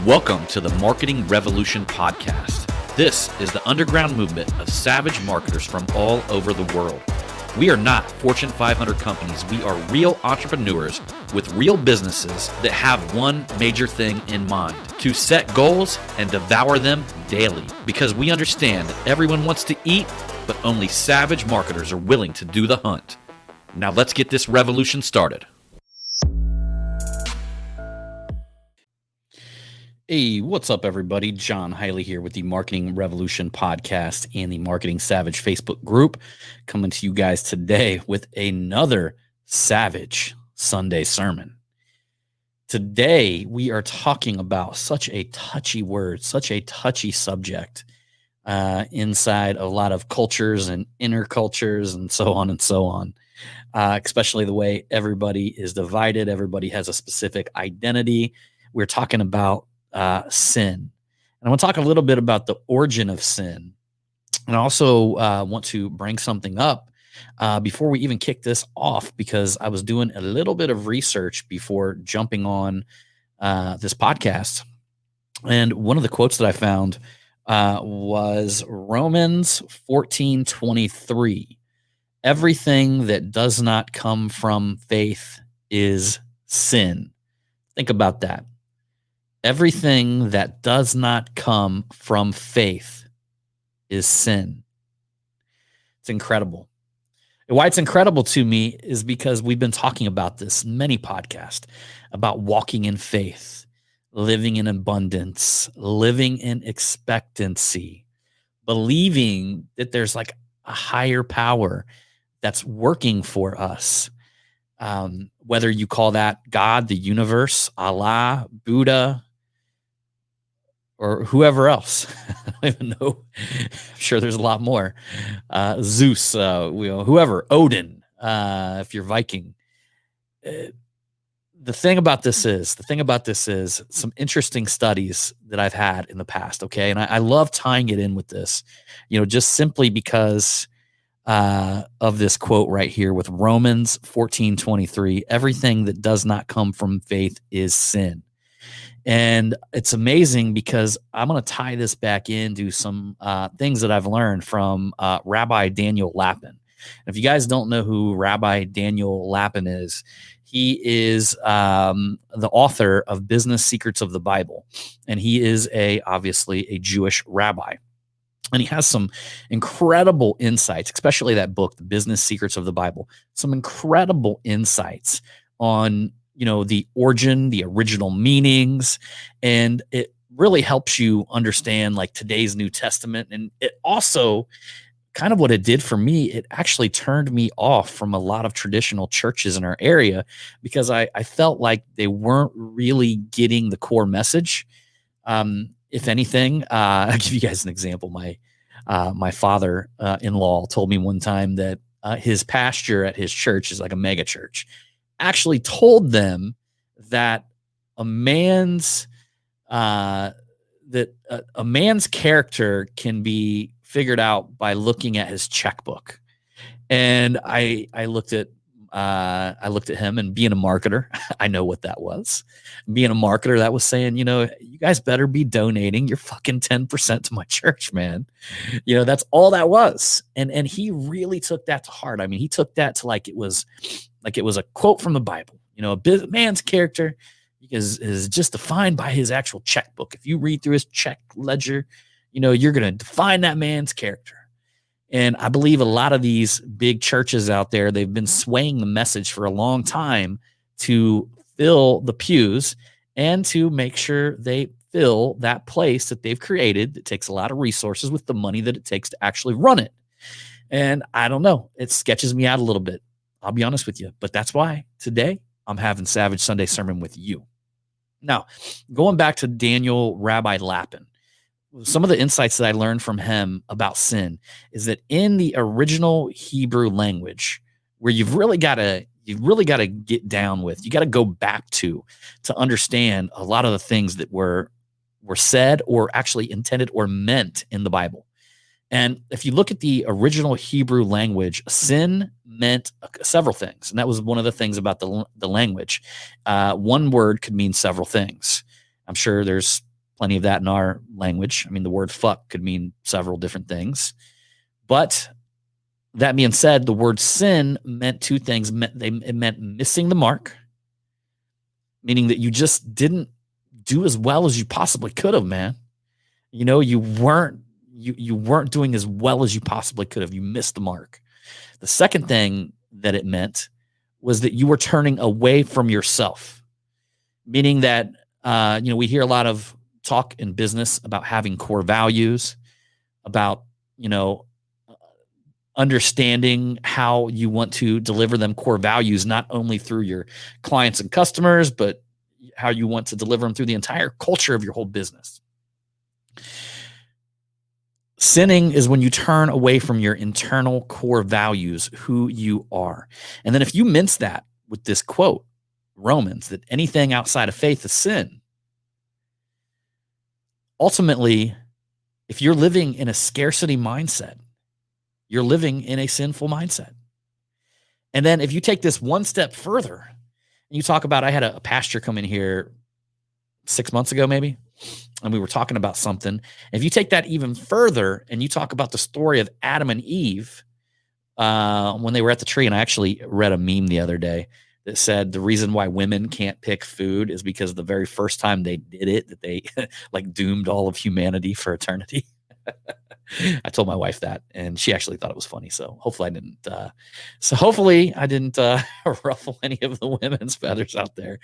Welcome to the Marketing Revolution podcast. This is the underground movement of savage marketers from all over the world. We are not Fortune 500 companies. We are real entrepreneurs with real businesses that have one major thing in mind: to set goals and devour them daily. Because we understand that everyone wants to eat, but only savage marketers are willing to do the hunt. Now let's get this revolution started. Hey, what's up, everybody? John Hiley here with the Marketing Revolution podcast and the Marketing Savage Facebook group, coming to you guys today with another savage Sunday sermon. Today, we are talking about such a touchy word, such a touchy subject inside a lot of cultures and inner cultures and so on and so on, especially the way everybody is divided. Everybody has a specific identity. We're talking about sin. And I want to talk a little bit about the origin of sin. And I also want to bring something up before we even kick this off, because I was doing a little bit of research before jumping on this podcast. And one of the quotes that I found was Romans 14:23. Everything that does not come from faith is sin. Think about that. Everything that does not come from faith is sin. It's incredible. And why it's incredible to me is because we've been talking about this in many podcasts, about walking in faith, living in abundance, living in expectancy, believing that there's like a higher power that's working for us. Whether you call that God, the universe, Allah, Buddha, or whoever else. I don't even know. I'm sure there's a lot more. Zeus, whoever, Odin, if you're Viking. The thing about this is some interesting studies that I've had in the past, okay? And I love tying it in with this, just simply because of this quote right here with Romans 14:23, everything that does not come from faith is sin. And it's amazing because I'm going to tie this back into some things that I've learned from Rabbi Daniel Lapin. If you guys don't know who Rabbi Daniel Lapin is, he is the author of Business Secrets of the Bible, and he is obviously a Jewish rabbi. And he has some incredible insights, especially that book, The Business Secrets of the Bible, some incredible insights on the origin, the original meanings, and it really helps you understand like today's New Testament. And it also kind of what it did for me, it actually turned me off from a lot of traditional churches in our area because I felt like they weren't really getting the core message. If anything, I'll give you guys an example. My father-in-law told me one time that his pastor at his church is like a mega church. Actually told them that a man's character can be figured out by looking at his checkbook. And I looked at him, and being a marketer, I know what that was. Being a marketer, that was saying, you guys better be donating your fucking 10% to my church, man. That's all that was. And he really took that to heart. I mean, he took that to like it was a quote from the Bible. A man's character is just defined by his actual checkbook. If you read through his check ledger, you're going to define that man's character. And I believe a lot of these big churches out there, they've been swaying the message for a long time to fill the pews and to make sure they fill that place that they've created that takes a lot of resources with the money that it takes to actually run it. And I don't know, it sketches me out a little bit. I'll be honest with you, but that's why today I'm having Savage Sunday Sermon with you. Now, going back to Daniel Rabbi Lapin, some of the insights that I learned from him about sin is that in the original Hebrew language, where you've really got to get down with, you got to go back to understand a lot of the things that were said or actually intended or meant in the Bible. And if you look at the original Hebrew language, sin meant several things. And that was one of the things about the language. One word could mean several things. I'm sure there's plenty of that in our language. I mean, the word fuck could mean several different things. But that being said, the word sin meant two things. It meant missing the mark, meaning that you just didn't do as well as you possibly could have, man. You weren't doing as well as you possibly could have. You missed the mark. The second thing that it meant was that you were turning away from yourself, meaning that we hear a lot of talk in business about having core values, about understanding how you want to deliver them core values, not only through your clients and customers, but how you want to deliver them through the entire culture of your whole business. Sinning is when you turn away from your internal core values, who you are. And then if you mince that with this quote, Romans, that anything outside of faith is sin. Ultimately, if you're living in a scarcity mindset, you're living in a sinful mindset. And then if you take this one step further, and you talk about, I had a pastor come in here 6 months ago, maybe, and we were talking about something. If you take that even further and you talk about the story of Adam and Eve when they were at the tree, and I actually read a meme the other day that said the reason why women can't pick food is because the very first time they did it, that they like doomed all of humanity for eternity. I told my wife that, and she actually thought it was funny. So hopefully I didn't ruffle any of the women's feathers out there.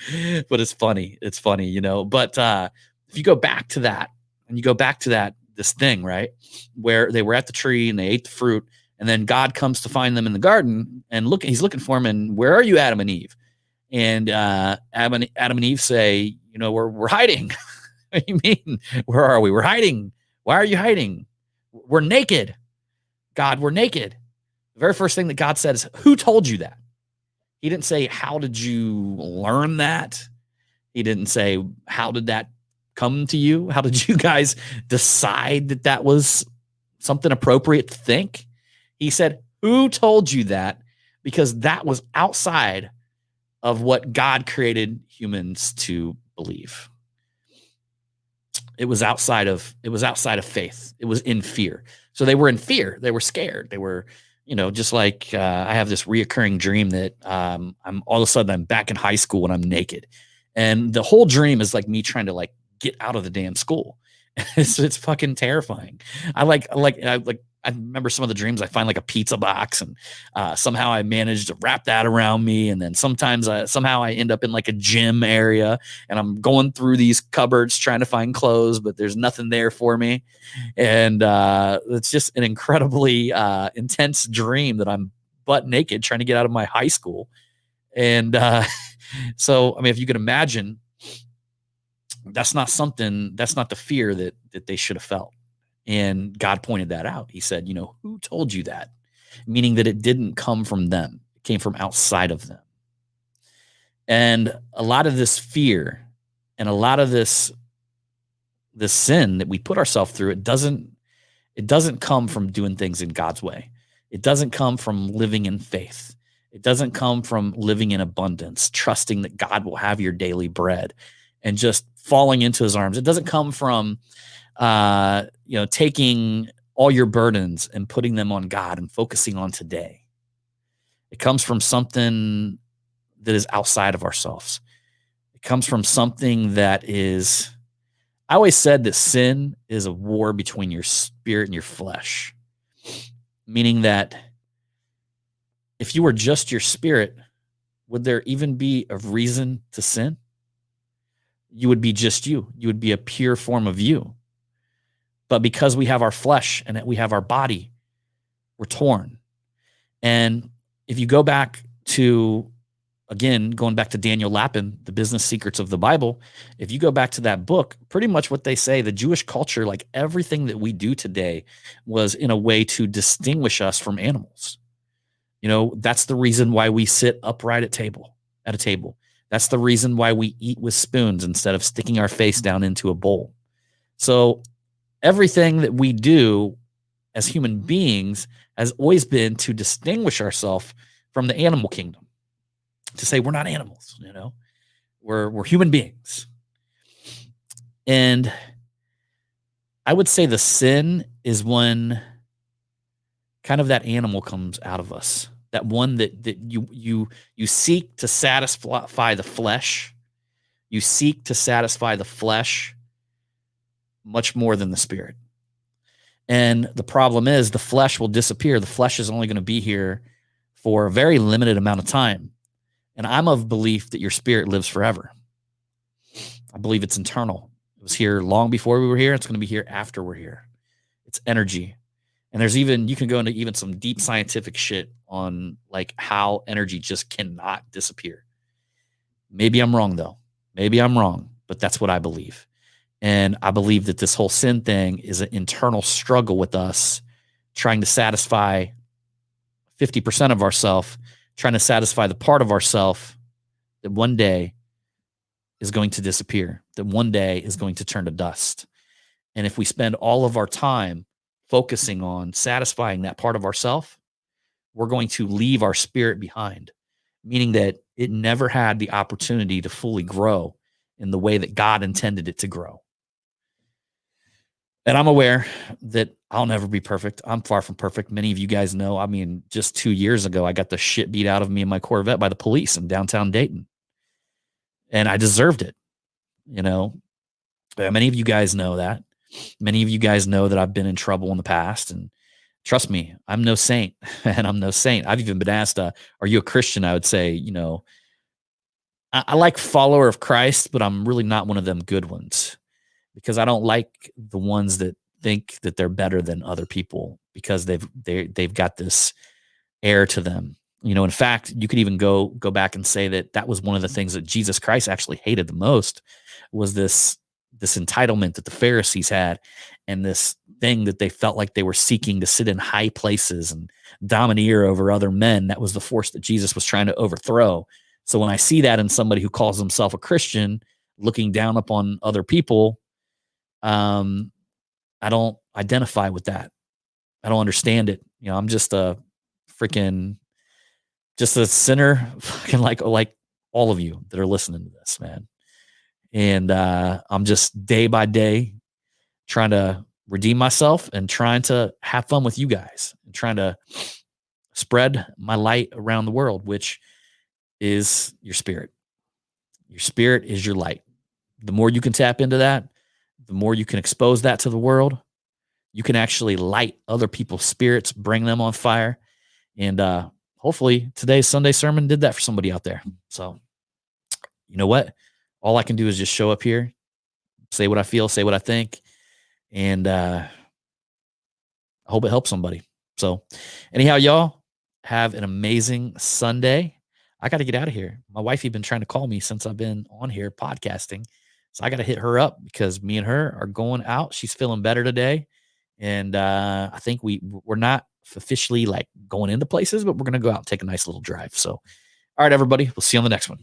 But it's funny. It's funny, But if you go back to that, and you go back to this thing, right, where they were at the tree and they ate the fruit, and then God comes to find them in the garden, and he's looking for them. And where are you, Adam and Eve? And Adam and Eve say, we're hiding. What do you mean? Where are we? We're hiding. Why are you hiding? We're naked. God, we're naked. The very first thing that God said is, who told you that? He didn't say, how did you learn that? He didn't say, how did that come to you? How did you guys decide that that was something appropriate to think? He said, who told you that? Because that was outside of what God created humans to believe. It was outside of faith. It was in fear. So they were in fear. They were scared. They were, just like I have this reoccurring dream that I'm all of a sudden I'm back in high school and I'm naked. And the whole dream is like me trying to like get out of the damn school. It's fucking terrifying. I remember some of the dreams. I find like a pizza box, and somehow I managed to wrap that around me. And then sometimes somehow I end up in like a gym area, and I'm going through these cupboards trying to find clothes, but there's nothing there for me. And it's just an incredibly intense dream that I'm butt naked trying to get out of my high school. And so, I mean, if you could imagine, that's not the fear that they should have felt. And God pointed that out. He said, who told you that? Meaning that it didn't come from them. It came from outside of them. And a lot of this fear and a lot of this sin that we put ourselves through, it doesn't come from doing things in God's way. It doesn't come from living in faith. It doesn't come from living in abundance, trusting that God will have your daily bread and just falling into his arms. It doesn't come from taking all your burdens and putting them on God and focusing on today. It comes from something that is outside of ourselves. It comes from something that is, I always said that sin is a war between your spirit and your flesh, meaning that if you were just your spirit, would there even be a reason to sin? You would be just you. You would be a pure form of you. But because we have our flesh and we have our body, we're torn. And if you go back to, again, going back to Daniel Lapin, The Business Secrets of the Bible, if you go back to that book, pretty much what they say, the Jewish culture, like everything that we do today, was in a way to distinguish us from animals. That's the reason why we sit upright at a table. That's the reason why we eat with spoons instead of sticking our face down into a bowl. So everything that we do as human beings has always been to distinguish ourselves from the animal kingdom, to say we're not animals, we're human beings. And I would say the sin is when kind of that animal comes out of us. That one that you seek to satisfy the flesh. You seek to satisfy the flesh much more than the spirit. And the problem is the flesh will disappear. The flesh is only going to be here for a very limited amount of time. And I'm of belief that your spirit lives forever. I believe it's internal. It was here long before we were here. It's going to be here after we're here. It's energy. And there's even, you can go into even some deep scientific shit on like how energy just cannot disappear. Maybe I'm wrong though. Maybe I'm wrong, but that's what I believe. And I believe that this whole sin thing is an internal struggle with us trying to satisfy 50% of ourself, trying to satisfy the part of ourself that one day is going to disappear, that one day is going to turn to dust. And if we spend all of our time focusing on satisfying that part of ourself, we're going to leave our spirit behind, meaning that it never had the opportunity to fully grow in the way that God intended it to grow. And I'm aware that I'll never be perfect. I'm far from perfect. Many of you guys know, I mean, just 2 years ago, I got the shit beat out of me in my Corvette by the police in downtown Dayton. And I deserved it. You know, many of you guys know that. Many of you guys know that I've been in trouble in the past. And trust me, I'm no saint. And I'm no saint. I've even been asked, are you a Christian? I would say, you know, I like follower of Christ, but I'm really not one of them good ones. Because I don't like the ones that think that they're better than other people because they've got this air to them. You know, in fact, you could even go back and say that was one of the things that Jesus Christ actually hated the most was this entitlement that the Pharisees had and this thing that they felt like they were seeking to sit in high places and domineer over other men. That was the force that Jesus was trying to overthrow. So when I see that in somebody who calls himself a Christian looking down upon other people, I don't identify with that. I don't understand it. You know, I'm just a sinner, fucking like all of you that are listening to this, man. And I'm just day by day trying to redeem myself and trying to have fun with you guys and trying to spread my light around the world, which is your spirit. Your spirit is your light. The more you can tap into that, the more you can expose that to the world, you can actually light other people's spirits, bring them on fire. And hopefully today's Sunday sermon did that for somebody out there. So, you know what? All I can do is just show up here, say what I feel, say what I think, and I hope it helps somebody. So anyhow, y'all have an amazing Sunday. I got to get out of here. My wife has been trying to call me since I've been on here podcasting. So I got to hit her up because me and her are going out. She's feeling better today. And I think we're not officially like going into places, but we're going to go out and take a nice little drive. So, all right, everybody, we'll see you on the next one.